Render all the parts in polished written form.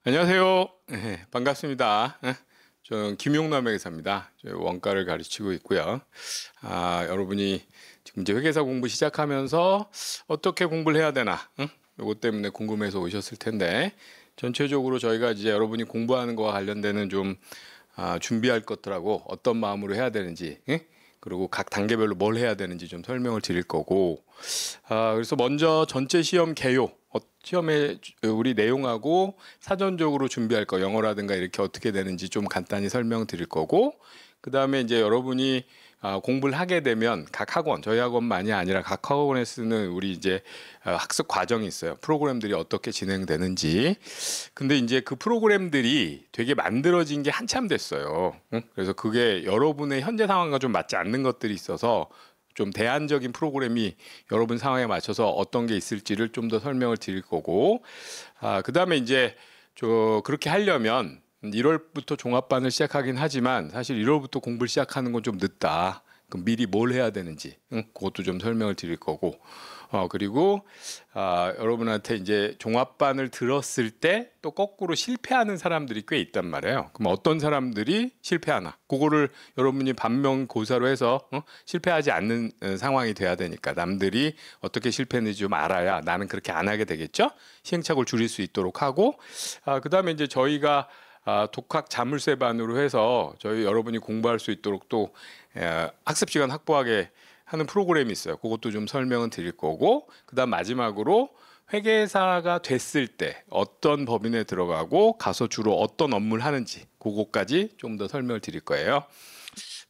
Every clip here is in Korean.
안녕하세요. 반갑습니다. 저는 김용남 회계사입니다. 저 원가를 가르치고 있고요. 여러분이 지금 이제 회계사 공부 시작하면서 어떻게 공부를 해야 되나, 요것 때문에 궁금해서 오셨을 텐데, 전체적으로 저희가 이제 여러분이 공부하는 거와 관련되는 좀 준비할 것들하고 어떤 마음으로 해야 되는지, 그리고 각 단계별로 뭘 해야 되는지 좀 설명을 드릴 거고, 그래서 먼저 전체 시험 개요, 시험에 우리 내용하고 사전적으로 준비할 거, 영어라든가 이렇게 어떻게 되는지 좀 간단히 설명드릴 거고, 그 다음에 이제 여러분이 공부를 하게 되면 각 학원, 저희 학원만이 아니라 각 학원에 쓰는 우리 이제 학습 과정이 있어요. 프로그램들이 어떻게 진행되는지. 근데 이제 그 프로그램들이 되게 만들어진 게 한참 됐어요. 그래서 그게 여러분의 현재 상황과 좀 맞지 않는 것들이 있어서 좀 대안적인 프로그램이 여러분 상황에 맞춰서 어떤 게 있을지를 좀 더 설명을 드릴 거고, 그 다음에 이제 그렇게 하려면 1월부터 종합반을 시작하긴 하지만 사실 1월부터 공부를 시작하는 건 좀 늦다. 그럼 미리 뭘 해야 되는지, 그것도 좀 설명을 드릴 거고, 그리고 여러분한테 이제 종합반을 들었을 때 또 거꾸로 실패하는 사람들이 꽤 있단 말이에요. 그럼 어떤 사람들이 실패하나? 그거를 여러분이 반면교사로 해서 실패하지 않는 상황이 돼야 되니까 남들이 어떻게 실패했는지 좀 알아야 나는 그렇게 안 하게 되겠죠? 시행착오를 줄일 수 있도록 하고, 그다음에 이제 저희가 독학 자물쇠반으로 해서 저희 여러분이 공부할 수 있도록 또 학습 시간 확보하게 하는 프로그램이 있어요. 그것도 좀 설명은 드릴 거고, 그다음 마지막으로 회계사가 됐을 때 어떤 법인에 들어가고 가서 주로 어떤 업무를 하는지 그것까지 좀 더 설명을 드릴 거예요.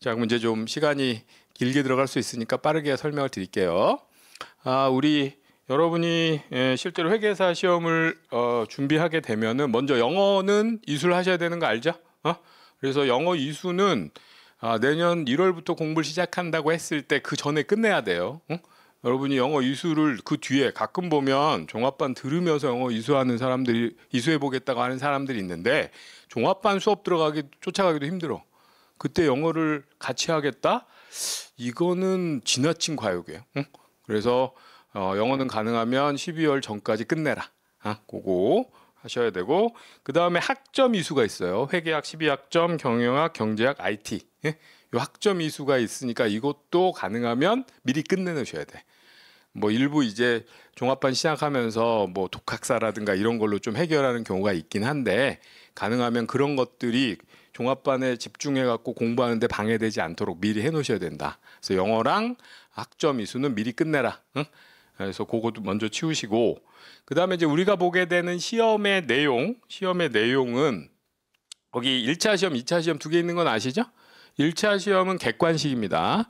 자, 그럼 이제 좀 시간이 길게 들어갈 수 있으니까 빠르게 설명을 드릴게요. 우리 여러분이 실제로 회계사 시험을 준비하게 되면은 먼저 영어는 이수를 하셔야 되는 거 알죠? 그래서 영어 이수는 내년 1월부터 공부를 시작한다고 했을 때 그 전에 끝내야 돼요. 여러분이 영어 이수를 그 뒤에 가끔 보면 종합반 들으면서 영어 이수하는 사람들이 이수해 보겠다고 하는 사람들이 있는데 종합반 수업 쫓아가기도 힘들어. 그때 영어를 같이 하겠다? 이거는 지나친 과욕이에요. 그래서 영어는 가능하면 12월 전까지 끝내라. 그거 하셔야 되고, 그 다음에 학점 이수가 있어요. 회계학, 12학점, 경영학, 경제학, IT. 요 학점 이수가 있으니까 이것도 가능하면 미리 끝내놓으셔야 돼. 뭐 일부 이제 종합반 시작하면서 뭐 독학사라든가 이런 걸로 좀 해결하는 경우가 있긴 한데, 가능하면 그런 것들이 종합반에 집중해 갖고 공부하는데 방해되지 않도록 미리 해놓으셔야 된다. 그래서 영어랑 학점 이수는 미리 끝내라. 그래서 그것도 먼저 치우시고, 그 다음에 이제 우리가 보게 되는 시험의 내용은 거기 1차 시험, 2차 시험 두 개 있는 건 아시죠? 1차 시험은 객관식입니다.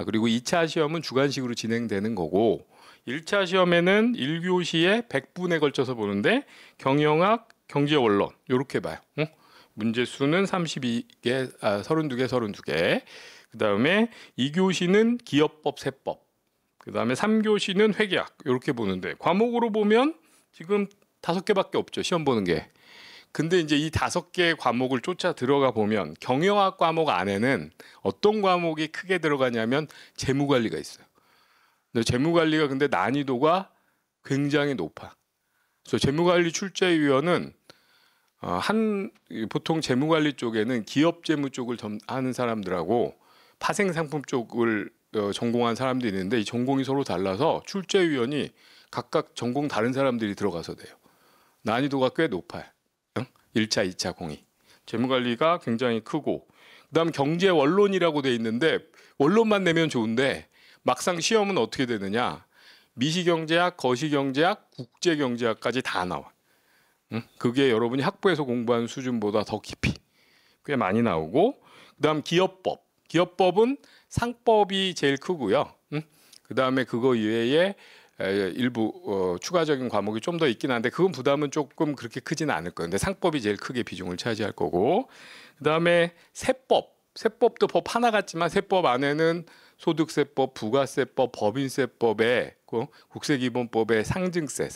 그리고 2차 시험은 주관식으로 진행되는 거고, 1차 시험에는 1교시에 100분에 걸쳐서 보는데 경영학, 경제원론 이렇게 봐요. 문제 수는 32개, 32개, 32개. 그 다음에 2교시는 기업법, 세법. 그 다음에 3교시는 회계학 이렇게 보는데, 과목으로 보면 지금 5개밖에 없죠, 시험 보는 게. 근데 이제 이 5개의 과목을 쫓아 들어가 보면 경영학 과목 안에는 어떤 과목이 크게 들어가냐면 재무관리가 있어요. 근데 재무관리가 근데 난이도가 굉장히 높아. 그래서 재무관리 출제위원은 보통 재무관리 쪽에는 기업 재무 쪽을 하는 사람들하고 파생상품 쪽을 전공한 사람도 있는데, 이 전공이 서로 달라서 출제위원이 각각 전공 다른 사람들이 들어가서 돼요. 난이도가 꽤 높아요. 1차, 2차 공이. 재무관리가 굉장히 크고, 그다음 경제 원론이라고 돼 있는데 원론만 내면 좋은데 막상 시험은 어떻게 되느냐? 미시경제학, 거시경제학, 국제경제학까지 다 나와. 그게 여러분이 학부에서 공부한 수준보다 더 깊이 꽤 많이 나오고, 그다음 기업법. 기업법은 상법이 제일 크고요. 그다음에 그거 이외에 일부 추가적인 과목이 좀 더 있긴 한데 그건 부담은 조금 그렇게 크지는 않을 거예요. 근데 상법이 제일 크게 비중을 차지할 거고, 그다음에 세법도 법 하나 같지만 세법 안에는 소득세법, 부가세법, 법인세법에 국세기본법에 상증세,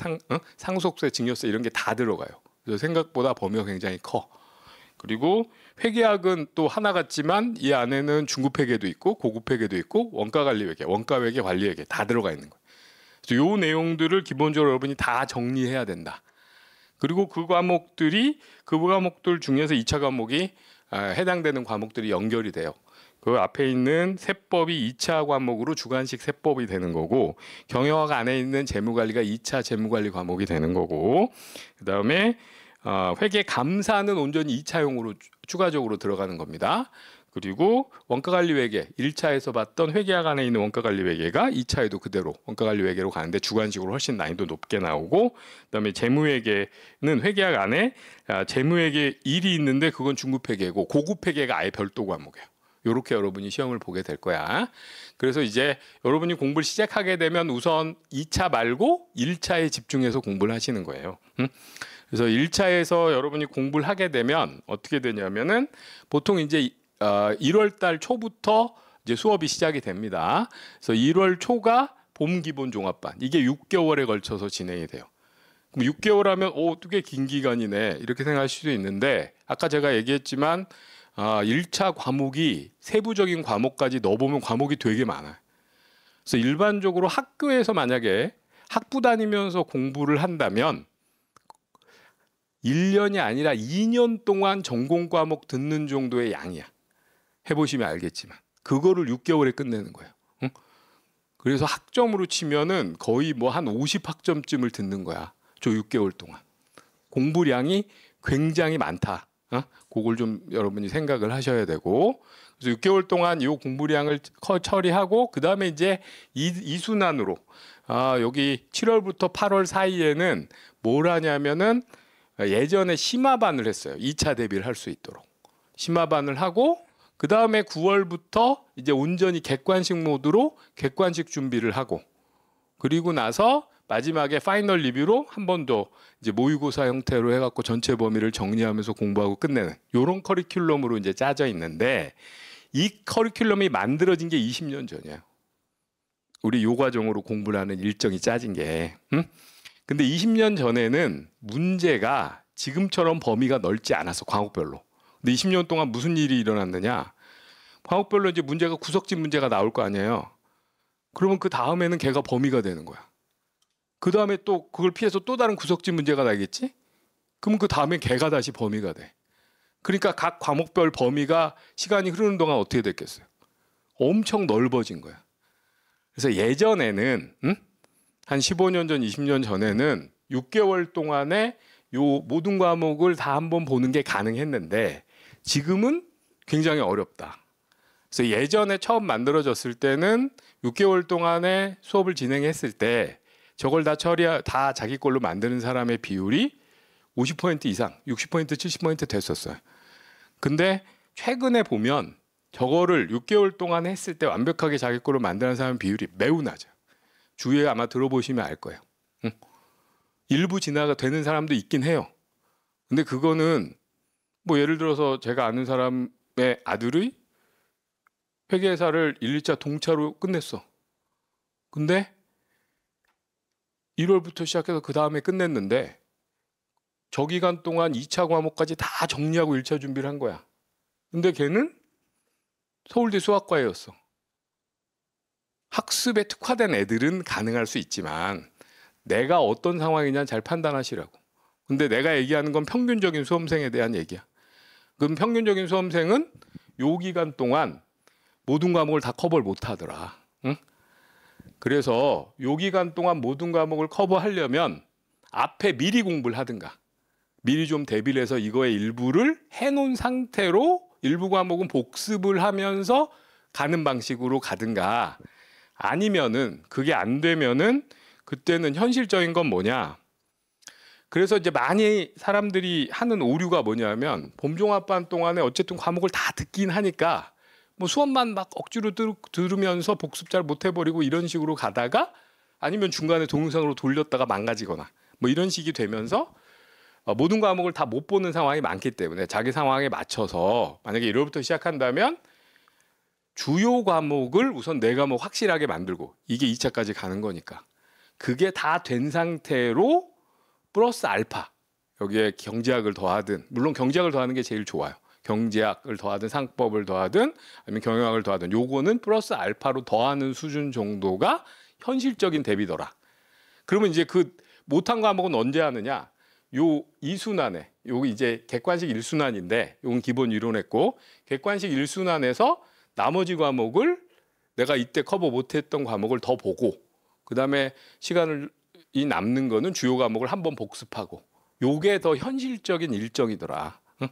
상속세, 증여세 이런 게 다 들어가요. 그래서 생각보다 범위가 굉장히 커. 그리고 회계학은 또 하나 같지만 이 안에는 중급회계도 있고 고급회계도 있고 원가관리회계, 원가회계, 관리회계 다 들어가 있는 거예요. 그래서 이 내용들을 기본적으로 여러분이 다 정리해야 된다. 그리고 그 과목들 중에서 2차 과목이 해당되는 과목들이 연결이 돼요. 그 앞에 있는 세법이 2차 과목으로 주관식 세법이 되는 거고, 경영학 안에 있는 재무관리가 2차 재무관리 과목이 되는 거고, 그다음에 회계 감사는 온전히 2차용으로 추가적으로 들어가는 겁니다. 그리고 원가관리회계 1차에서 봤던 회계학 안에 있는 원가관리회계가 2차에도 그대로 원가관리회계로 가는데 주관식으로 훨씬 난이도 높게 나오고, 그다음에 재무회계는 회계학 안에 재무회계 1이 있는데 그건 중급회계고 고급회계가 아예 별도 과목이에요. 이렇게 여러분이 시험을 보게 될 거야. 그래서 이제 여러분이 공부를 시작하게 되면 우선 2차 말고 1차에 집중해서 공부를 하시는 거예요. 그래서 1차에서 여러분이 공부를 하게 되면 어떻게 되냐면은 보통 이제 1월 달 초부터 이제 수업이 시작이 됩니다. 그래서 1월 초가 봄 기본 종합반. 이게 6개월에 걸쳐서 진행이 돼요. 그럼 6개월 하면 꽤 긴 기간이네. 이렇게 생각할 수도 있는데, 아까 제가 얘기했지만 1차 과목이 세부적인 과목까지 넣어보면 과목이 되게 많아요. 그래서 일반적으로 학교에서 만약에 학부 다니면서 공부를 한다면 1년이 아니라 2년 동안 전공 과목 듣는 정도의 양이야. 해보시면 알겠지만 그거를 6개월에 끝내는 거예요. 응? 그래서 학점으로 치면은 거의 뭐 한 50학점쯤을 듣는 거야. 저 6개월 동안. 공부량이 굉장히 많다. 그걸 좀 여러분이 생각을 하셔야 되고, 그래서 6개월 동안 이 공부량을 처리하고 그 다음에 이제 이순환으로 여기 7월부터 8월 사이에는 뭘 하냐면은 예전에 심화반을 했어요. 2차 대비를 할 수 있도록 심화반을 하고, 그 다음에 9월부터 이제 온전히 객관식 모드로 객관식 준비를 하고, 그리고 나서 마지막에 파이널 리뷰로 한 번 더 이제 모의고사 형태로 해갖고 전체 범위를 정리하면서 공부하고 끝내는 이런 커리큘럼으로 이제 짜져 있는데, 이 커리큘럼이 만들어진 게 20년 전이에요. 우리 요 과정으로 공부를 하는 일정이 짜진 게. 근데 20년 전에는 문제가 지금처럼 범위가 넓지 않았어, 과목별로. 근데 20년 동안 무슨 일이 일어났느냐? 과목별로 이제 문제가 구석진 문제가 나올 거 아니에요. 그러면 그 다음에는 걔가 범위가 되는 거야. 그 다음에 또 그걸 피해서 또 다른 구석진 문제가 나겠지? 그러면 그 다음에 걔가 다시 범위가 돼. 그러니까 각 과목별 범위가 시간이 흐르는 동안 어떻게 됐겠어요? 엄청 넓어진 거야. 그래서 예전에는 한 15년 전, 20년 전에는 6개월 동안에 요 모든 과목을 다 한번 보는 게 가능했는데 지금은 굉장히 어렵다. 그래서 예전에 처음 만들어졌을 때는 6개월 동안에 수업을 진행했을 때 저걸 다 자기 걸로 만드는 사람의 비율이 50% 이상, 60%, 70% 됐었어요. 근데 최근에 보면 저거를 6개월 동안 했을 때 완벽하게 자기 걸로 만드는 사람 비율이 매우 낮아요. 주위에 아마 들어보시면 알 거예요. 일부 진화가 되는 사람도 있긴 해요. 근데 그거는 뭐 예를 들어서 제가 아는 사람의 아들의 회계사를 1, 2차 동차로 끝냈어. 근데 1월부터 시작해서 그 다음에 끝냈는데 저 기간 동안 2차 과목까지 다 정리하고 1차 준비를 한 거야. 근데 걔는 서울대 수학과였어. 학습에 특화된 애들은 가능할 수 있지만 내가 어떤 상황이냐 잘 판단하시라고. 근데 내가 얘기하는 건 평균적인 수험생에 대한 얘기야. 그럼 평균적인 수험생은 요 기간 동안 모든 과목을 다 커버를 못 하더라. 응? 그래서 요 기간 동안 모든 과목을 커버하려면 앞에 미리 공부를 하든가 미리 좀 대비를 해서 이거의 일부를 해놓은 상태로 일부 과목은 복습을 하면서 가는 방식으로 가든가, 아니면은 그게 안 되면은 그때는 현실적인 건 뭐냐. 그래서 이제 많이 사람들이 하는 오류가 뭐냐면 봄종합반 동안에 어쨌든 과목을 다 듣긴 하니까 뭐 수업만 막 억지로 들으면서 복습 잘 못 해버리고 이런 식으로 가다가, 아니면 중간에 동영상으로 돌렸다가 망가지거나 뭐 이런 식이 되면서 모든 과목을 다 못 보는 상황이 많기 때문에 자기 상황에 맞춰서 만약에 1월부터 시작한다면 주요 과목을 우선 4과목 확실하게 만들고, 이게 2차까지 가는 거니까 그게 다 된 상태로 플러스 알파, 여기에 경제학을 더하든, 물론 경제학을 더하는 게 제일 좋아요. 경제학을 더하든 상법을 더하든 아니면 경영학을 더하든 요거는 플러스 알파로 더하는 수준 정도가 현실적인 대비더라. 그러면 이제 그 못한 과목은 언제 하느냐? 요 이순환에 요 이제 객관식 1순환인데 요건 기본 이론했고 객관식 1순환에서 나머지 과목을 내가 이때 커버 못했던 과목을 더 보고 그다음에 시간이 남는 거는 주요 과목을 한번 복습하고 요게 더 현실적인 일정이더라. 응?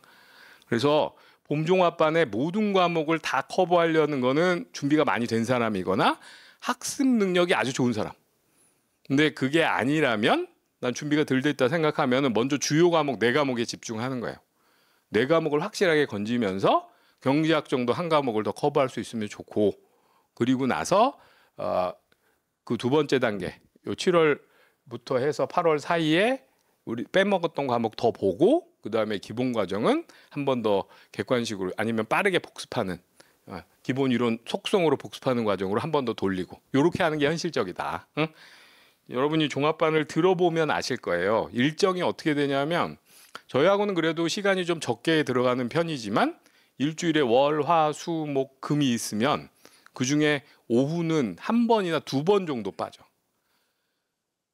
그래서 봄종합반의 모든 과목을 다 커버하려는 거는 준비가 많이 된 사람이거나 학습 능력이 아주 좋은 사람. 근데 그게 아니라면 난 준비가 덜 됐다 생각하면 먼저 주요 과목 4과목에 집중하는 거예요. 4과목을 확실하게 건지면서 경제학 정도 한 과목을 더 커버할 수 있으면 좋고 그리고 나서 그 두 번째 단계 요 7월부터 해서 8월 사이에 우리 빼먹었던 과목 더 보고 그다음에 기본 과정은 한 번 더 객관식으로 아니면 빠르게 복습하는 기본 이론 속성으로 복습하는 과정으로 한 번 더 돌리고 요렇게 하는 게 현실적이다. 응? 여러분이 종합반을 들어보면 아실 거예요. 일정이 어떻게 되냐면 저희하고는 그래도 시간이 좀 적게 들어가는 편이지만 일주일에 월, 화, 수, 목, 금이 있으면 그중에 오후는 한 번이나 2번 정도 빠져.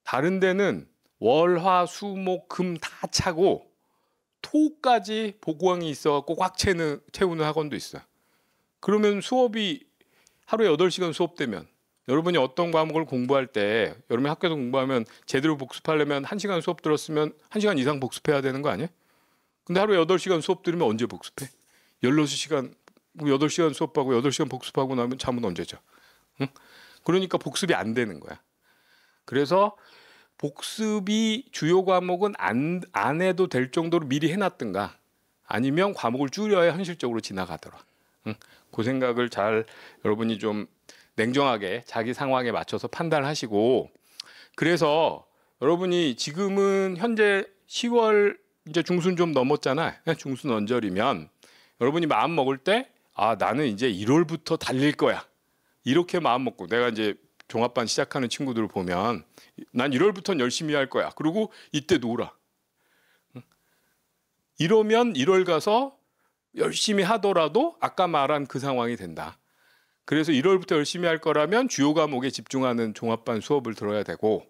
다른 데는 월, 화, 수, 목, 금 다 차고 토까지 보고항이 있어갖고 꽉 채우는 학원도 있어요. 그러면 수업이 하루에 8시간 수업되면 여러분이 어떤 과목을 공부할 때 여러분이 학교에서 공부하면 제대로 복습하려면 1시간 수업 들었으면 1시간 이상 복습해야 되는 거 아니에요? 근데 하루에 8시간 수업 들으면 언제 복습해? 16시간, 8시간 수업하고 8시간 복습하고 나면 잠은 언제 자? 응? 그러니까 복습이 안 되는 거야. 그래서 복습이 주요 과목은 안 해도 될 정도로 미리 해놨든가 아니면 과목을 줄여야 현실적으로 지나가더라. 응? 그 생각을 잘 여러분이 좀 냉정하게 자기 상황에 맞춰서 판단하시고 그래서 여러분이 지금은 현재 10월 이제 중순 좀 넘었잖아요. 중순 언저리면 여러분이 마음 먹을 때 나는 이제 1월부터 달릴 거야. 이렇게 마음 먹고 내가 이제 종합반 시작하는 친구들을 보면 난 1월부터는 열심히 할 거야. 그리고 이때 놀아. 이러면 1월 가서 열심히 하더라도 아까 말한 그 상황이 된다. 그래서 1월부터 열심히 할 거라면 주요 과목에 집중하는 종합반 수업을 들어야 되고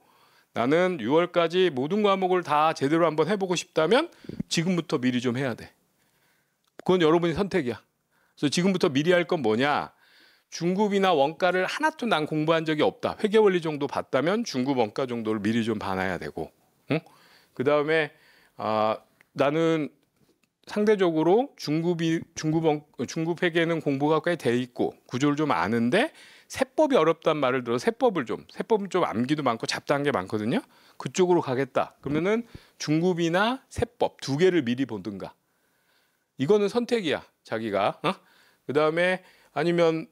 나는 6월까지 모든 과목을 다 제대로 한번 해보고 싶다면 지금부터 미리 좀 해야 돼. 그건 여러분의 선택이야. 그래서 지금부터 미리 할 건 뭐냐? 중급이나 원가를 하나도 난 공부한 적이 없다. 회계원리 정도 봤다면 중급 원가 정도를 미리 좀 봐놔야 되고 응? 그다음에 나는 상대적으로 중급 회계는 공부가 꽤 돼 있고 구조를 좀 아는데 세법이 어렵단 말을 들어 세법은 좀 암기도 많고 잡다한 게 많거든요. 그쪽으로 가겠다. 그러면은 중급이나 세법 2개를 미리 보든가. 이거는 선택이야. 자기가. 그다음에 아니면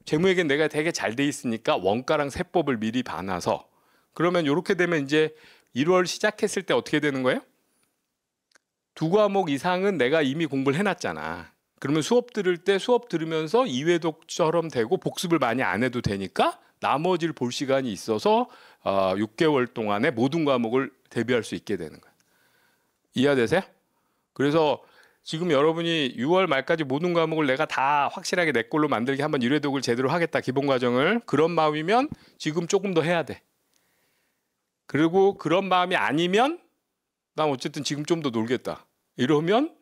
재무회계는 내가 되게 잘 돼 있으니까 원가랑 세법을 미리 봐놔서 그러면 이렇게 되면 이제 1월 시작했을 때 어떻게 되는 거예요? 2과목 이상은 내가 이미 공부를 해놨잖아. 그러면 수업 들을 때 수업 들으면서 이회독처럼 되고 복습을 많이 안 해도 되니까 나머지를 볼 시간이 있어서 6개월 동안에 모든 과목을 대비할 수 있게 되는 거야. 이해되세요? 그래서 지금 여러분이 6월 말까지 모든 과목을 내가 다 확실하게 내 걸로 만들게 한번 1회독을 제대로 하겠다. 기본 과정을. 그런 마음이면 지금 조금 더 해야 돼. 그리고 그런 마음이 아니면 난 어쨌든 지금 좀 더 놀겠다. 이러면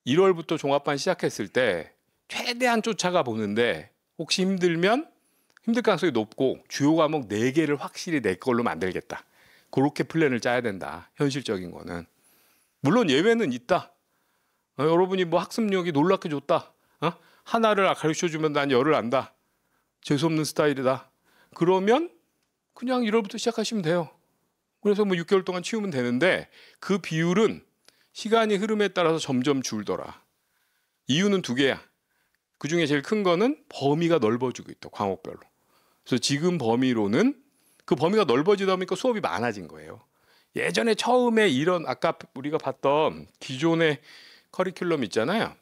1월부터 종합반 시작했을 때 최대한 쫓아가 보는데 혹시 힘들면 힘들 가능성이 높고 주요 과목 4개를 확실히 내 걸로 만들겠다. 그렇게 플랜을 짜야 된다. 현실적인 거는. 물론 예외는 있다. 여러분이 뭐 학습력이 놀랍게 좋다. 하나를 가르쳐주면 난 열을 안다. 재수없는 스타일이다. 그러면 그냥 1월부터 시작하시면 돼요. 그래서 뭐 6개월 동안 치우면 되는데 그 비율은 시간이 흐름에 따라서 점점 줄더라. 이유는 2개야. 그중에 제일 큰 거는 범위가 넓어지고 있다. 과목별로. 그래서 지금 범위로는 그 범위가 넓어지다 보니까 수업이 많아진 거예요. 예전에 처음에 이런 아까 우리가 봤던 기존의 커리큘럼 있잖아요.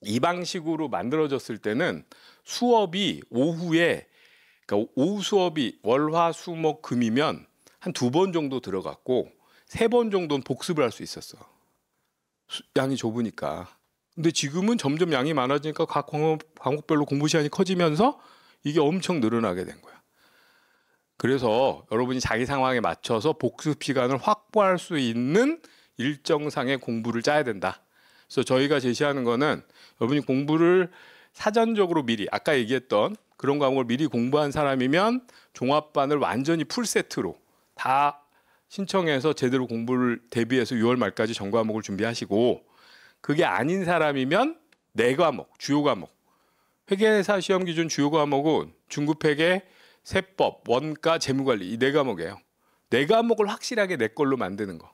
이 방식으로 만들어졌을 때는 수업이 오후에 그러니까 오후 수업이 월, 화, 수, 목, 금이면 한 2번 정도 들어갔고 3번 정도는 복습을 할 수 있었어. 양이 좁으니까. 근데 지금은 점점 양이 많아지니까 각 과목별로 공부 시간이 커지면서 이게 엄청 늘어나게 된 거야. 그래서 여러분이 자기 상황에 맞춰서 복습 시간을 확보할 수 있는 일정상의 공부를 짜야 된다. 그래서 저희가 제시하는 거는 여러분이 공부를 사전적으로 미리 아까 얘기했던 그런 과목을 미리 공부한 사람이면 종합반을 완전히 풀세트로 다 신청해서 제대로 공부를 대비해서 6월 말까지 전 과목을 준비하시고, 그게 아닌 사람이면 4과목, 주요 과목. 회계사 시험 기준 주요 과목은 중급회계, 세법, 원가, 재무관리 이 4과목이에요. 4과목을 확실하게 내 걸로 만드는 거.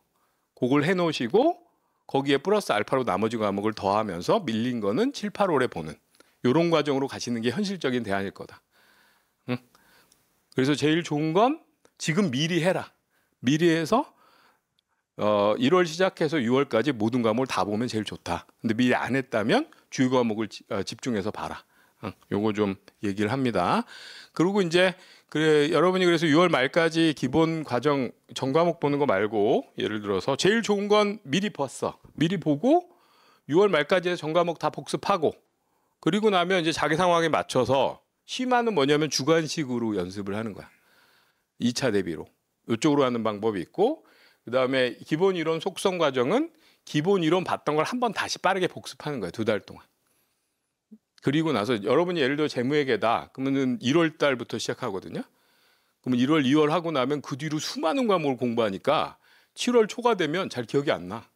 그걸 해놓으시고 거기에 플러스 알파로 나머지 과목을 더하면서 밀린 거는 7, 8월에 보는 이런 과정으로 가시는 게 현실적인 대안일 거다. 응? 그래서 제일 좋은 건 지금 미리 해라. 미리 해서 1월 시작해서 6월까지 모든 과목을 다 보면 제일 좋다. 근데 미리 안 했다면 주요 과목을 집중해서 봐라. 요거 좀 얘기를 합니다. 그리고 이제 그래 여러분이 그래서 6월 말까지 기본 과정 전 과목 보는 거 말고 예를 들어서 제일 좋은 건 미리 봤어. 미리 보고 6월 말까지 전 과목 다 복습하고 그리고 나면 이제 자기 상황에 맞춰서 심화는 뭐냐면 주관식으로 연습을 하는 거야. 2차 대비로. 이쪽으로 하는 방법이 있고 그다음에 기본 이론 속성 과정은 기본 이론 봤던 걸 한번 다시 빠르게 복습하는 거예요. 2달 동안. 그리고 나서 여러분이 예를 들어 재무회계다. 그러면은 1월 달부터 시작하거든요. 그러면 1월, 2월 하고 나면 그 뒤로 수많은 과목을 공부하니까 7월 초가 되면 잘 기억이 안 나.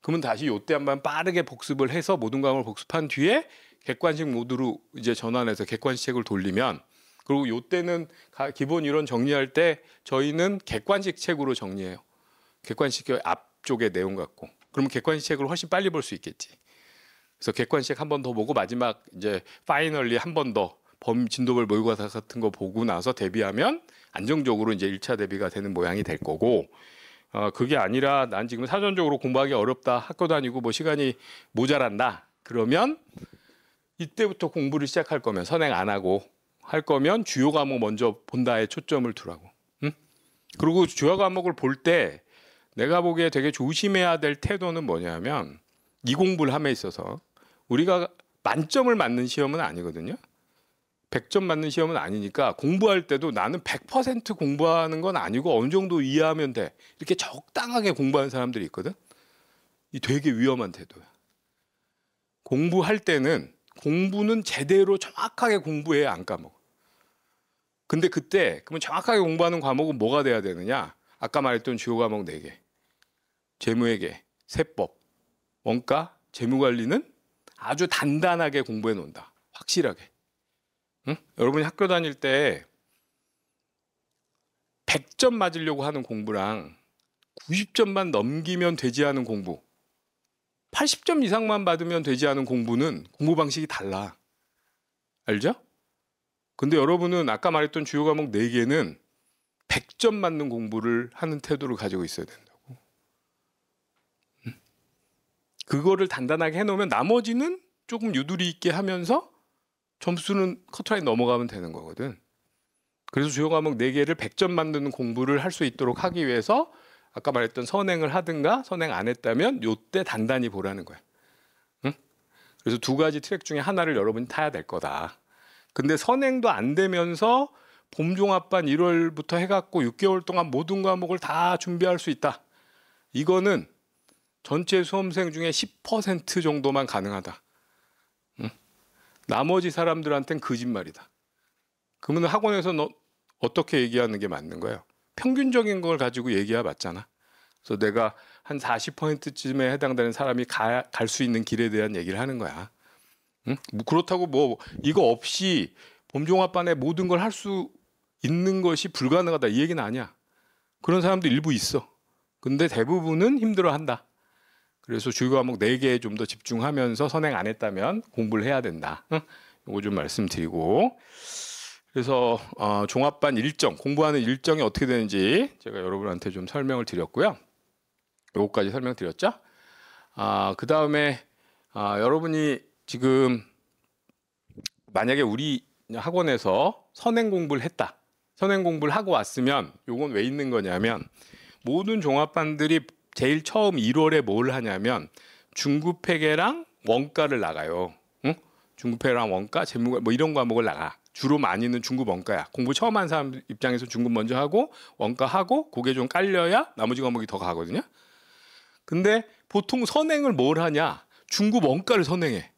그러면 다시 요때 한번 빠르게 복습을 해서 모든 과목을 복습한 뒤에 객관식 모드로 이제 전환해서 객관식 책을 돌리면 그리고 요때는 기본 이론 정리할 때 저희는 객관식 책으로 정리해요. 객관식 앞쪽에 내용 갖고. 그러면 객관식 책을 훨씬 빨리 볼 수 있겠지. 그래서 객관식 한 번 더 보고 마지막 이제 파이널리 한 번 더 진도별 모의고사 같은 거 보고 나서 대비하면 안정적으로 이제 1차 대비가 되는 모양이 될 거고 그게 아니라 난 지금 사전적으로 공부하기 어렵다. 학교 다니고 뭐 시간이 모자란다. 그러면 이때부터 공부를 시작할 거면 선행 안 하고 할 거면 주요 과목 먼저 본다에 초점을 두라고. 응? 그리고 주요 과목을 볼 때 내가 보기에 되게 조심해야 될 태도는 뭐냐면 이 공부를 함에 있어서 우리가 만점을 맞는 시험은 아니거든요. 100점 맞는 시험은 아니니까 공부할 때도 나는 100% 공부하는 건 아니고 어느 정도 이해하면 돼. 이렇게 적당하게 공부하는 사람들이 있거든. 이 되게 위험한 태도야. 공부할 때는 공부는 제대로 정확하게 공부해야 안 까먹어. 근데 그때 그러면 정확하게 공부하는 과목은 뭐가 돼야 되느냐? 아까 말했던 주요 과목 4개. 재무회계, 세법, 원가, 재무관리는 아주 단단하게 공부해 놓는다. 확실하게. 응? 여러분이 학교 다닐 때 100점 맞으려고 하는 공부랑 90점만 넘기면 되지 않은 공부, 80점 이상만 받으면 되지 않은 공부는 공부 방식이 달라. 알죠? 근데 여러분은 아까 말했던 주요 과목 4개는 100점 맞는 공부를 하는 태도를 가지고 있어야 된다고. 그거를 단단하게 해놓으면 나머지는 조금 유두리 있게 하면서 점수는 커트라인 넘어가면 되는 거거든. 그래서 주요 과목 4개를 100점 만드는 공부를 할 수 있도록 하기 위해서 아까 말했던 선행을 하든가 선행 안 했다면 요때 단단히 보라는 거야. 응? 그래서 2가지 트랙 중에 하나를 여러분이 타야 될 거다. 근데 선행도 안 되면서 봄종합반 1월부터 해갖고 6개월 동안 모든 과목을 다 준비할 수 있다. 이거는 전체 수험생 중에 10% 정도만 가능하다. 응? 나머지 사람들한테는 거짓말이다. 그러면 학원에서 너 어떻게 얘기하는 게 맞는 거예요? 평균적인 걸 가지고 얘기해 봤잖아. 그래서 내가 한 40%쯤에 해당되는 사람이 갈 수 있는 길에 대한 얘기를 하는 거야. 응? 뭐 그렇다고 뭐 이거 없이 봄종합반에 모든 걸 할 수 있는 것이 불가능하다 이 얘기는 아니야. 그런 사람도 일부 있어. 근데 대부분은 힘들어한다. 그래서 주요 과목 4개에 좀 더 집중하면서 선행 안 했다면 공부를 해야 된다. 응? 이거 좀 말씀드리고 그래서 종합반 일정, 공부하는 일정이 어떻게 되는지 제가 여러분한테 좀 설명을 드렸고요. 요거까지 설명드렸죠. 그 다음에 여러분이 지금 만약에 우리 학원에서 선행 공부를 했다. 선행 공부를 하고 왔으면 요건 왜 있는 거냐면 모든 종합반들이 제일 처음 1월에 뭘 하냐면 중급회계랑 원가를 나가요. 응? 중급회계랑 원가, 재무 뭐 이런 과목을 나가. 주로 많이는 중급 원가야. 공부 처음 한 사람 입장에서 중급 먼저 하고 원가하고 그게 좀 깔려야 나머지 과목이 더 가거든요. 근데 보통 선행을 뭘 하냐? 중급 원가를 선행해.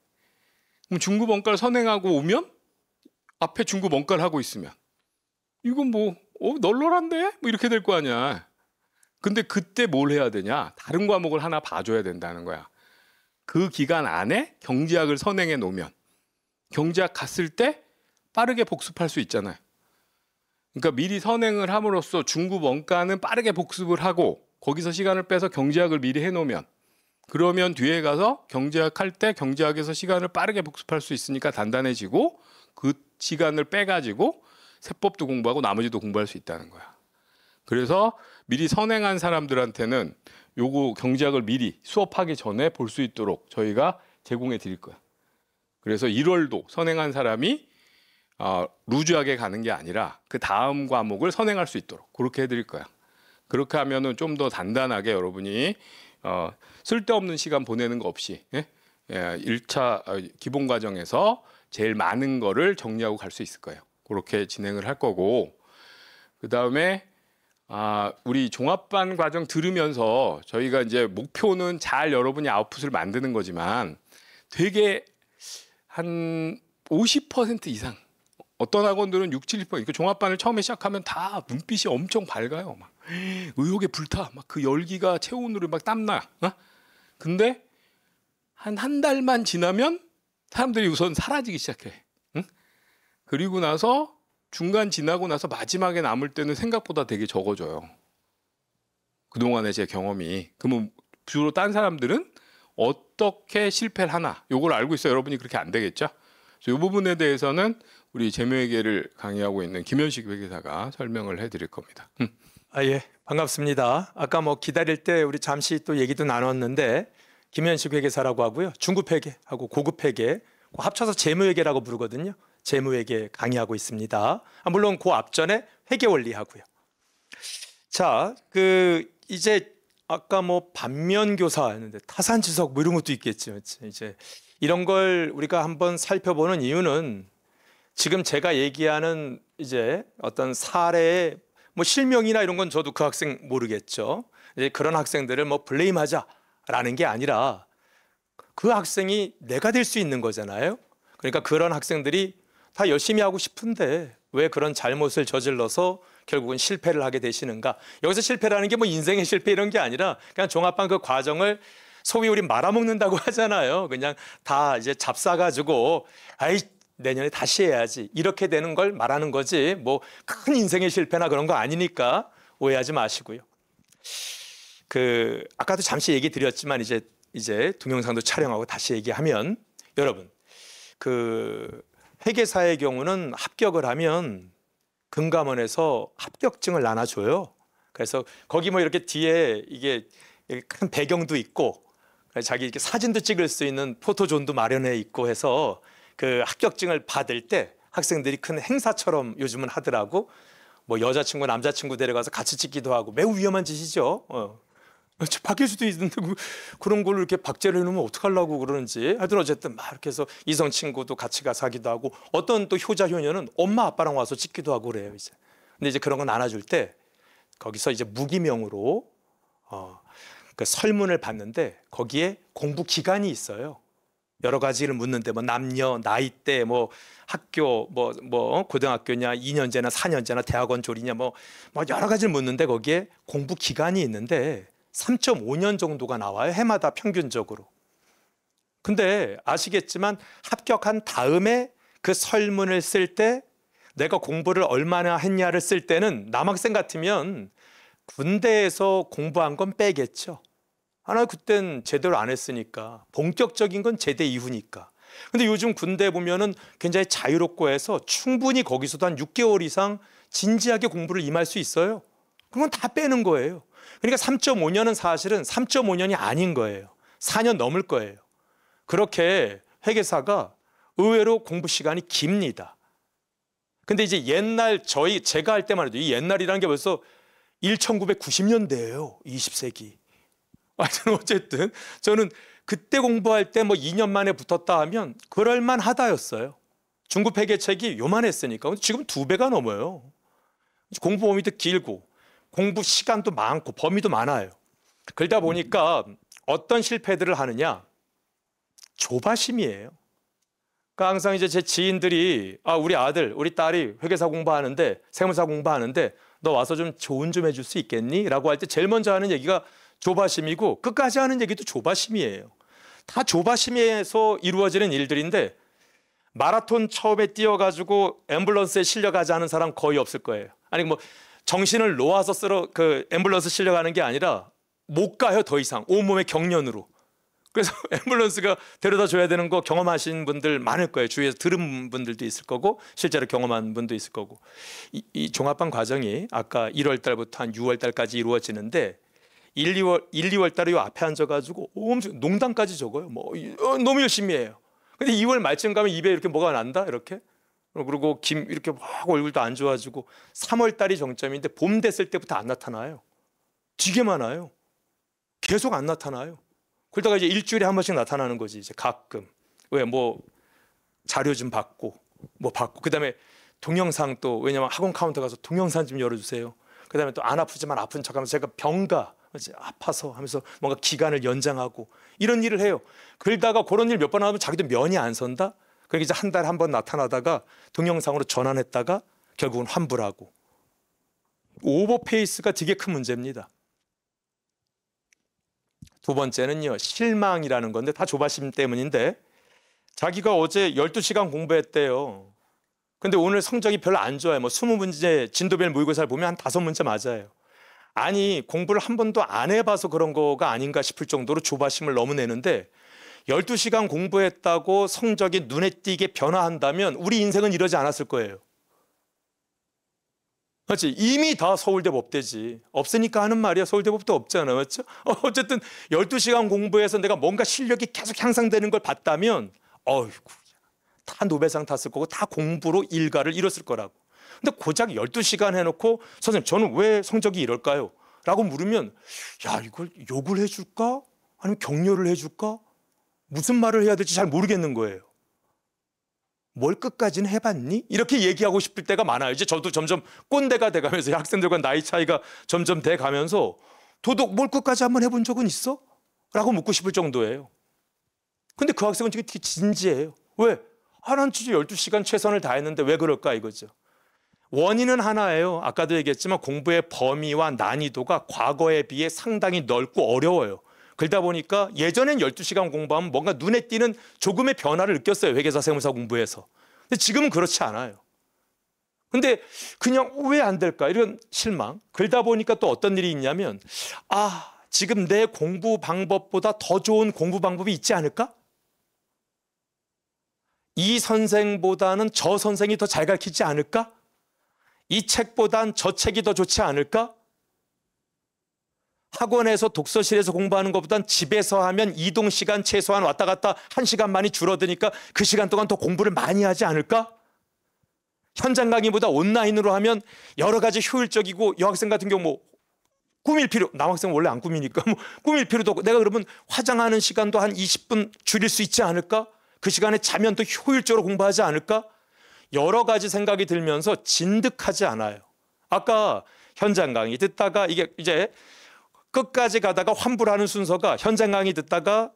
그럼 중급 원가를 선행하고 오면 앞에 중급 원가를 하고 있으면 이건 뭐 널널한데? 뭐 이렇게 될 거 아니야. 근데 그때 뭘 해야 되냐? 다른 과목을 하나 봐줘야 된다는 거야. 그 기간 안에 경제학을 선행해 놓으면 경제학 갔을 때 빠르게 복습할 수 있잖아요. 그러니까 미리 선행을 함으로써 중급 원가는 빠르게 복습을 하고 거기서 시간을 빼서 경제학을 미리 해놓으면 그러면 뒤에 가서 경제학 할 때 경제학에서 시간을 빠르게 복습할 수 있으니까 단단해지고 그 시간을 빼가지고 세법도 공부하고 나머지도 공부할 수 있다는 거야. 그래서 미리 선행한 사람들한테는 요거 경제학을 미리 수업하기 전에 볼 수 있도록 저희가 제공해 드릴 거야. 그래서 1월도 선행한 사람이 루즈하게 가는 게 아니라 그 다음 과목을 선행할 수 있도록 그렇게 해드릴 거야. 그렇게 하면은 좀 더 단단하게 여러분이 쓸데없는 시간 보내는 거 없이 1차 기본 과정에서 제일 많은 거를 정리하고 갈 수 있을 거예요. 그렇게 진행을 할 거고 그 다음에 우리 종합반 과정 들으면서 저희가 이제 목표는 잘 여러분이 아웃풋을 만드는 거지만 되게 한 50% 이상 어떤 학원들은 6, 70%. 그 종합반을 처음에 시작하면 다 눈빛이 엄청 밝아요. 막 의욕에 불타. 막 그 열기가 체온으로 막 땀나. 근데 한 달만 지나면 사람들이 우선 사라지기 시작해. 응? 그리고 나서 중간 지나고 나서 마지막에 남을 때는 생각보다 되게 적어져요. 그동안의 제 경험이. 그러면 주로 딴 사람들은 어떻게 실패를 하나 요걸 알고 있어요. 여러분이 그렇게 안 되겠죠? 이 부분에 대해서는 우리 재무회계를 강의하고 있는 김현식 회계사가 설명을 해드릴 겁니다. 예, 반갑습니다. 아까 뭐 기다릴 때 우리 잠시 또 얘기도 나눴는데 김현식 회계사라고 하고요. 중급 회계하고 고급 회계 합쳐서 재무회계라고 부르거든요. 재무회계 강의하고 있습니다. 물론 그 앞전에 회계원리 하고요. 자, 이제 아까 뭐 반면교사였는데 타산지석 뭐 이런 것도 있겠죠. 이제 이런 걸 우리가 한번 살펴보는 이유는 지금 제가 얘기하는 이제 어떤 사례의 뭐 실명이나 이런 건 저도 그 학생 모르겠죠. 이제 그런 학생들을 뭐 블레임하자라는 게 아니라 그 학생이 내가 될 수 있는 거잖아요. 그러니까 그런 학생들이 다 열심히 하고 싶은데 왜 그런 잘못을 저질러서 결국은 실패를 하게 되시는가. 여기서 실패라는 게 뭐 인생의 실패 이런 게 아니라 그냥 종합반 그 과정을 소위 우리 말아먹는다고 하잖아요. 그냥 다 이제 잡사가지고 아이 내년에 다시 해야지 이렇게 되는 걸 말하는 거지 뭐 큰 인생의 실패나 그런 거 아니니까 오해하지 마시고요. 아까도 잠시 얘기 드렸지만 이제 동영상도 촬영하고 다시 얘기하면 여러분 회계사의 경우는 합격을 하면 금감원에서 합격증을 나눠줘요. 그래서 거기 뭐 이렇게 뒤에 이게 큰 배경도 있고 자기 이렇게 사진도 찍을 수 있는 포토존도 마련해 있고 해서 그 합격증을 받을 때 학생들이 큰 행사처럼 요즘은 하더라고. 뭐 여자친구 남자친구 데려가서 같이 찍기도 하고 매우 위험한 짓이죠. 바뀔 수도 있는데 그런 걸 이렇게 박제를 해놓으면 어떡하려고 그러는지 하여튼 어쨌든 막 이렇게 해서 이성 친구도 같이 가서 하기도 하고 어떤 또 효자 효녀는 엄마 아빠랑 와서 찍기도 하고 그래요. 이제 근데 이제 그런 거 나눠줄 때 거기서 이제 무기명으로 그 설문을 받는데 거기에 공부 기간이 있어요. 여러 가지를 묻는데 뭐 남녀, 나이대, 뭐 학교, 뭐 고등학교냐, 2년제나 4년제나 대학원 졸이냐 뭐 여러 가지를 묻는데 거기에 공부 기간이 있는데 3.5년 정도가 나와요. 해마다 평균적으로. 근데 아시겠지만 합격한 다음에 그 설문을 쓸 때 내가 공부를 얼마나 했냐를 쓸 때는 남학생 같으면 군대에서 공부한 건 빼겠죠. 하나 그땐 제대로 안 했으니까 본격적인 건 제대 이후니까. 근데 요즘 군대 보면은 굉장히 자유롭고 해서 충분히 거기서도 한 6개월 이상 진지하게 공부를 임할 수 있어요. 그건 다 빼는 거예요. 그러니까 3.5년은 사실은 3.5년이 아닌 거예요. 4년 넘을 거예요. 그렇게 회계사가 의외로 공부 시간이 깁니다. 근데 이제 옛날 제가 할 때만 해도 이 옛날이라는 게 벌써 1990년대예요. 20세기. 하여튼 어쨌든 저는 그때 공부할 때 뭐 2년 만에 붙었다 하면 그럴만 하다였어요. 중급 회계책이 요만했으니까 지금 2배가 넘어요. 공부 범위도 길고 공부 시간도 많고 범위도 많아요. 그러다 보니까 어떤 실패들을 하느냐? 조바심이에요. 그러니까 항상 이제 제 지인들이 우리 아들, 우리 딸이 회계사 공부하는데 세무사 공부하는데 너 와서 좀 조언 좀 해줄 수 있겠니? 라고 할 때 제일 먼저 하는 얘기가 조바심이고 끝까지 하는 얘기도 조바심이에요. 다 조바심에서 이루어지는 일들인데 마라톤 처음에 뛰어가지고 앰뷸런스에 실려가지 않은 사람 거의 없을 거예요. 아니 뭐 정신을 놓아서 앰뷸런스 실려가는 게 아니라 못 가요 더 이상 온몸의 경련으로. 그래서 앰뷸런스가 데려다 줘야 되는 거 경험하신 분들 많을 거예요. 주위에서 들은 분들도 있을 거고 실제로 경험한 분도 있을 거고. 이 종합반 과정이 아까 1월 달부터 한 6월 달까지 이루어지는데 2월 달에 요 앞에 앉아가지고 엄청 농담까지 적어요. 너무 열심히 해요. 근데 2월 말쯤 가면 입에 이렇게 뭐가 난다 이렇게. 그리고 이렇게 막 얼굴도 안 좋아지고 3월 달이 정점인데 봄 됐을 때부터 안 나타나요. 되게 많아요. 계속 안 나타나요. 그러다가 이제 일주일에 한 번씩 나타나는 거지. 이제 가끔 왜 자료 좀 받고 그다음에 동영상 또 왜냐면 학원 카운터 가서 동영상 좀 열어주세요. 그다음에 또 안 아프지만 아픈 척하면서 제가 병가 아파서 하면서 뭔가 기간을 연장하고 이런 일을 해요. 그러다가 그런 일 몇 번 하면 자기도 면이 안 선다. 그러니까 이제 한 달에 한 번 나타나다가 동영상으로 전환했다가 결국은 환불하고. 오버페이스가 되게 큰 문제입니다. 두 번째는요, 실망이라는 건데 다 조바심 때문인데 자기가 어제 12시간 공부했대요. 근데 오늘 성적이 별로 안 좋아요. 20문제 진도별 모의고사를 보면 한 5문제 맞아요. 아니 공부를 한 번도 안 해봐서 그런 거가 아닌가 싶을 정도로 조바심을 너무 내는데 12시간 공부했다고 성적이 눈에 띄게 변화한다면 우리 인생은 이러지 않았을 거예요. 맞지? 이미 다 서울대 법대지. 없으니까 하는 말이야. 서울대 법도 없잖아. 맞죠? 어쨌든 12시간 공부해서 내가 뭔가 실력이 계속 향상되는 걸 봤다면 다 노벨상 탔을 거고 다 공부로 일가를 이뤘을 거라고. 근데 고작 12시간 해놓고 선생님 저는 왜 성적이 이럴까요? 라고 물으면 이걸 욕을 해줄까? 아니면 격려를 해줄까? 무슨 말을 해야 될지 잘 모르겠는 거예요. 뭘 끝까지는 해봤니? 이렇게 얘기하고 싶을 때가 많아요. 이제 저도 점점 꼰대가 돼가면서 학생들과 나이 차이가 점점 돼가면서 도덕 뭘 끝까지 한번 해본 적은 있어? 라고 묻고 싶을 정도예요. 근데 그 학생은 되게 진지해요. 왜? 난 진짜 12시간 최선을 다했는데 왜 그럴까 이거죠. 원인은 하나예요. 아까도 얘기했지만 공부의 범위와 난이도가 과거에 비해 상당히 넓고 어려워요. 그러다 보니까 예전엔 12시간 공부하면 뭔가 눈에 띄는 조금의 변화를 느꼈어요. 회계사 세무사 공부해서. 근데 지금은 그렇지 않아요. 근데 그냥 왜 안 될까? 이런 실망. 그러다 보니까 또 어떤 일이 있냐면 지금 내 공부 방법보다 더 좋은 공부 방법이 있지 않을까? 이 선생보다는 저 선생이 더 잘 가르치지 않을까? 이 책보단 저 책이 더 좋지 않을까? 학원에서 독서실에서 공부하는 것보단 집에서 하면 이동 시간 최소한 왔다 갔다 1시간 많이 줄어드니까 그 시간 동안 더 공부를 많이 하지 않을까? 현장 강의보다 온라인으로 하면 여러 가지 효율적이고 여학생 같은 경우 꾸밀 필요, 남학생은 원래 안 꾸미니까 꾸밀 필요도 없고 내가 그러면 화장하는 시간도 한 20분 줄일 수 있지 않을까? 그 시간에 자면 더 효율적으로 공부하지 않을까? 여러 가지 생각이 들면서 진득하지 않아요. 아까 현장 강의 듣다가 이게 이제 끝까지 가다가 환불하는 순서가 현장 강의 듣다가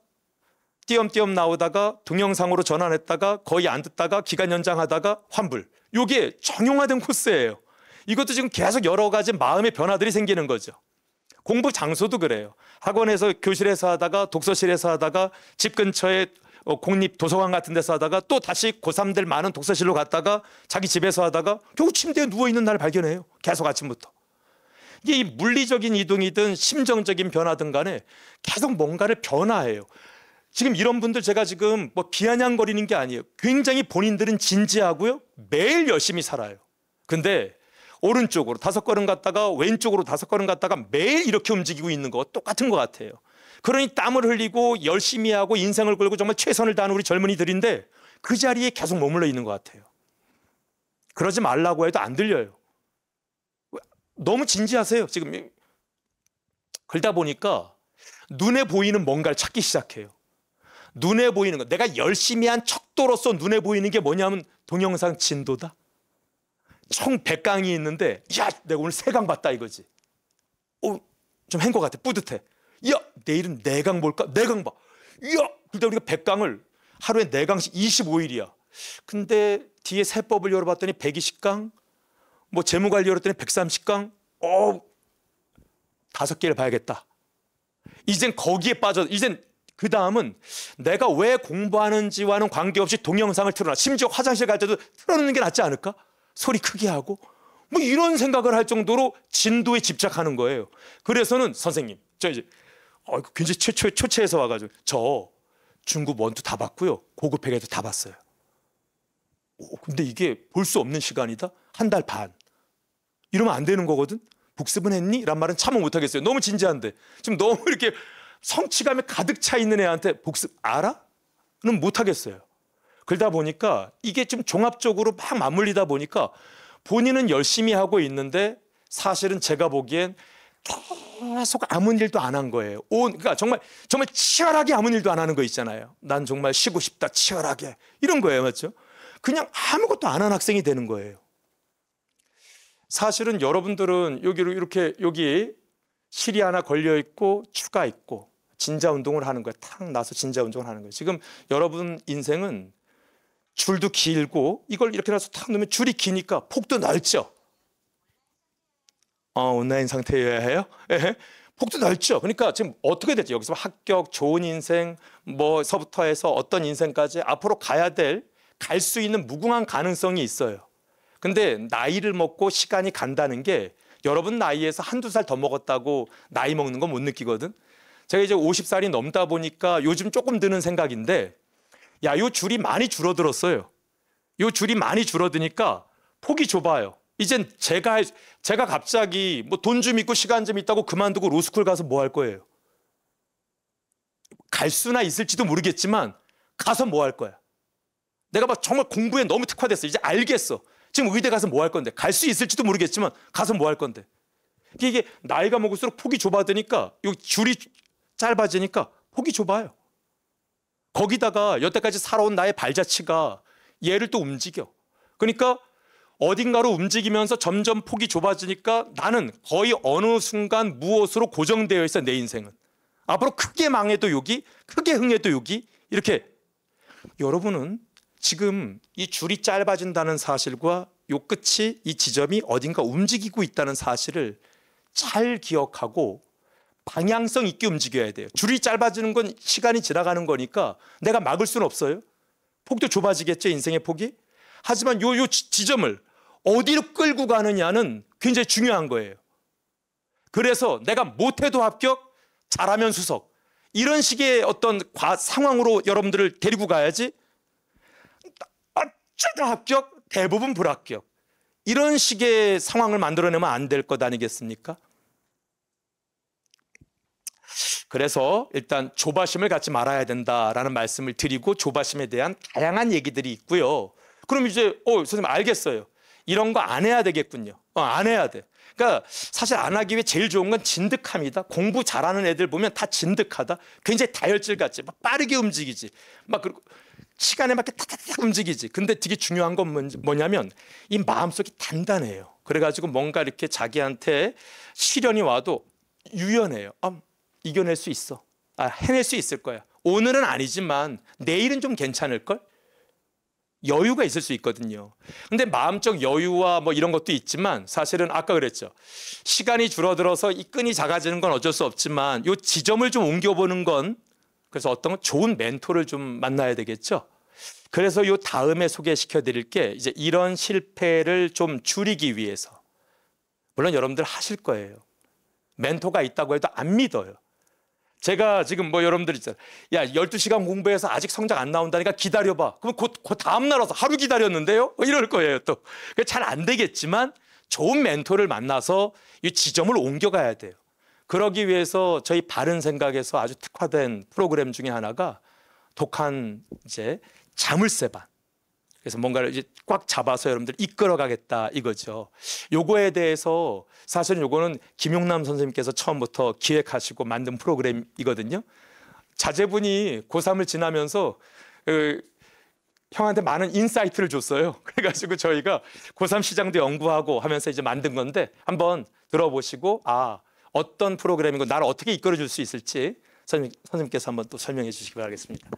띄엄띄엄 나오다가 동영상으로 전환했다가 거의 안 듣다가 기간 연장하다가 환불. 이게 정형화된 코스예요. 이것도 지금 계속 여러 가지 마음의 변화들이 생기는 거죠. 공부 장소도 그래요. 학원에서 교실에서 하다가 독서실에서 하다가 집 근처에 공립 도서관 같은 데서 하다가 또 다시 고3들 많은 독서실로 갔다가 자기 집에서 하다가 결국 침대에 누워있는 날 발견해요. 계속 아침부터. 이게 이 물리적인 이동이든 심정적인 변화든 간에 계속 뭔가를 변화해요. 지금 이런 분들 제가 지금 비아냥거리는 게 아니에요. 굉장히 본인들은 진지하고요. 매일 열심히 살아요. 근데 오른쪽으로 5걸음 갔다가 왼쪽으로 5걸음 갔다가 매일 이렇게 움직이고 있는 거 똑같은 것 같아요. 그러니 땀을 흘리고 열심히 하고 인생을 걸고 정말 최선을 다하는 우리 젊은이들인데 그 자리에 계속 머물러 있는 것 같아요. 그러지 말라고 해도 안 들려요. 너무 진지하세요. 지금 그러다 보니까 눈에 보이는 뭔가를 찾기 시작해요. 눈에 보이는 거, 내가 열심히 한 척도로서 눈에 보이는 게 뭐냐면 동영상 진도다. 총 100강이 있는데 야, 내가 오늘 3강 봤다 이거지. 좀 한 것 같아. 뿌듯해. 야, 내일은 4강 볼까? 4강 봐. 야, 근데 우리가 100강을 하루에 4강씩 25일이야. 근데 뒤에 세법을 열어봤더니 120강, 뭐 재무관리 열었더니 130강. 5개를 봐야겠다. 이젠 거기에 빠져. 이젠 그 다음은 내가 왜 공부하는지와는 관계없이 동영상을 틀어놔. 심지어 화장실 갈 때도 틀어놓는 게 낫지 않을까? 소리 크게 하고 뭐 이런 생각을 할 정도로 진도에 집착하는 거예요. 그래서는 선생님, 저 이제 굉장히 초췌해서 와가지고 저 중급 원투 다 봤고요, 고급 회계도 다 봤어요. 근데 이게 볼 수 없는 시간이다. 1달 반. 이러면 안 되는 거거든. 복습은 했니? 란 말은 참아 못하겠어요. 너무 진지한데 지금 너무 이렇게 성취감에 가득 차 있는 애한테 복습 알아? 는 못하겠어요. 그러다 보니까 이게 좀 종합적으로 막 맞물리다 보니까 본인은 열심히 하고 있는데 사실은 제가 보기엔 계속 아무 일도 안 한 거예요. 그러니까 정말 치열하게 아무 일도 안 하는 거 있잖아요. 난 정말 쉬고 싶다, 치열하게. 이런 거예요. 맞죠? 그냥 아무것도 안 한 학생이 되는 거예요. 사실은 여러분들은 여기로 이렇게 여기 실이 하나 걸려 있고 추가 있고 진자 운동을 하는 거예요. 탁 나서 진자 운동을 하는 거예요. 지금 여러분 인생은 줄도 길고 이걸 이렇게 나서 탁 놓으면 줄이 기니까 폭도 넓죠. 온라인 상태여야 해요? 예. 폭도 넓죠. 그러니까 지금 어떻게 됐죠? 여기서 합격, 좋은 인생 뭐서부터 해서 어떤 인생까지 앞으로 갈 수 있는 무궁한 가능성이 있어요. 근데 나이를 먹고 시간이 간다는 게 여러분 나이에서 1~2살 더 먹었다고 나이 먹는 거 못 느끼거든. 제가 이제 50살이 넘다 보니까 요즘 조금 드는 생각인데 야, 요 줄이 많이 줄어들었어요. 요 줄이 많이 줄어드니까 폭이 좁아요. 이젠 제가 갑자기 뭐 돈 좀 있고 시간 좀 있다고 그만두고 로스쿨 가서 뭐 할 거예요? 갈 수나 있을지도 모르겠지만 가서 뭐 할 거야? 내가 막 정말 공부에 너무 특화됐어. 이제 알겠어. 지금 의대 가서 뭐 할 건데? 갈 수 있을지도 모르겠지만 가서 뭐 할 건데? 이게 나이가 먹을수록 폭이 좁아지니까 요 줄이 짧아지니까 폭이 좁아요. 거기다가 여태까지 살아온 나의 발자취가 얘를 또 움직여. 그러니까 어딘가로 움직이면서 점점 폭이 좁아지니까 나는 거의 어느 순간 무엇으로 고정되어 있어. 내 인생은 앞으로 크게 망해도 여기, 크게 흥해도 여기. 이렇게 여러분은 지금 이 줄이 짧아진다는 사실과 요 끝이, 이 지점이 어딘가 움직이고 있다는 사실을 잘 기억하고 방향성 있게 움직여야 돼요. 줄이 짧아지는 건 시간이 지나가는 거니까 내가 막을 수는 없어요. 폭도 좁아지겠죠, 인생의 폭이. 하지만 요 지점을 어디로 끌고 가느냐는 굉장히 중요한 거예요. 그래서 내가 못해도 합격, 잘하면 수석, 이런 식의 어떤 상황으로 여러분들을 데리고 가야지 어쩌다 합격, 대부분 불합격, 이런 식의 상황을 만들어내면 안 될 것 아니겠습니까? 그래서 일단 조바심을 갖지 말아야 된다라는 말씀을 드리고, 조바심에 대한 다양한 얘기들이 있고요. 그럼 이제 선생님 알겠어요. 이런 거 안 해야 되겠군요. 안 해야 돼. 그러니까 사실 안 하기 위해 제일 좋은 건 진득함이다. 공부 잘하는 애들 보면 다 진득하다. 굉장히 다혈질 같지. 막 빠르게 움직이지. 막 그리고 시간에 맞게 탁탁탁 움직이지. 근데 되게 중요한 건 뭐냐면 이 마음속이 단단해요. 그래가지고 뭔가 이렇게 자기한테 시련이 와도 유연해요. 이겨낼 수 있어. 해낼 수 있을 거야. 오늘은 아니지만 내일은 좀 괜찮을걸? 여유가 있을 수 있거든요. 근데 마음적 여유와 뭐 이런 것도 있지만 사실은 아까 그랬죠. 시간이 줄어들어서 이 끈이 작아지는 건 어쩔 수 없지만 이 지점을 좀 옮겨보는 건, 그래서 어떤 좋은 멘토를 좀 만나야 되겠죠. 그래서 이 다음에 소개시켜 드릴 게 이제 이런 실패를 좀 줄이기 위해서, 물론 여러분들 하실 거예요. 멘토가 있다고 해도 안 믿어요. 제가 지금 뭐 여러분들 있잖아요. 야, 12시간 공부해서 아직 성적 안 나온다니까 기다려봐. 그럼 그 다음 날 와서 하루 기다렸는데요? 이럴 거예요 또. 잘 안 되겠지만 좋은 멘토를 만나서 이 지점을 옮겨가야 돼요. 그러기 위해서 저희 바른 생각에서 아주 특화된 프로그램 중에 하나가 독한 이제 자물쇠반. 그래서 뭔가를 이제 꽉 잡아서 여러분들 이끌어가겠다 이거죠. 요거에 대해서 사실은 요거는 김용남 선생님께서 처음부터 기획하시고 만든 프로그램이거든요. 자제분이 고3을 지나면서 형한테 많은 인사이트를 줬어요. 그래가지고 저희가 고3 시장도 연구하고 하면서 이제 만든 건데 한번 들어보시고 어떤 프로그램이고 나를 어떻게 이끌어 줄 수 있을지 선생님께서 한번 또 설명해 주시기 바라겠습니다.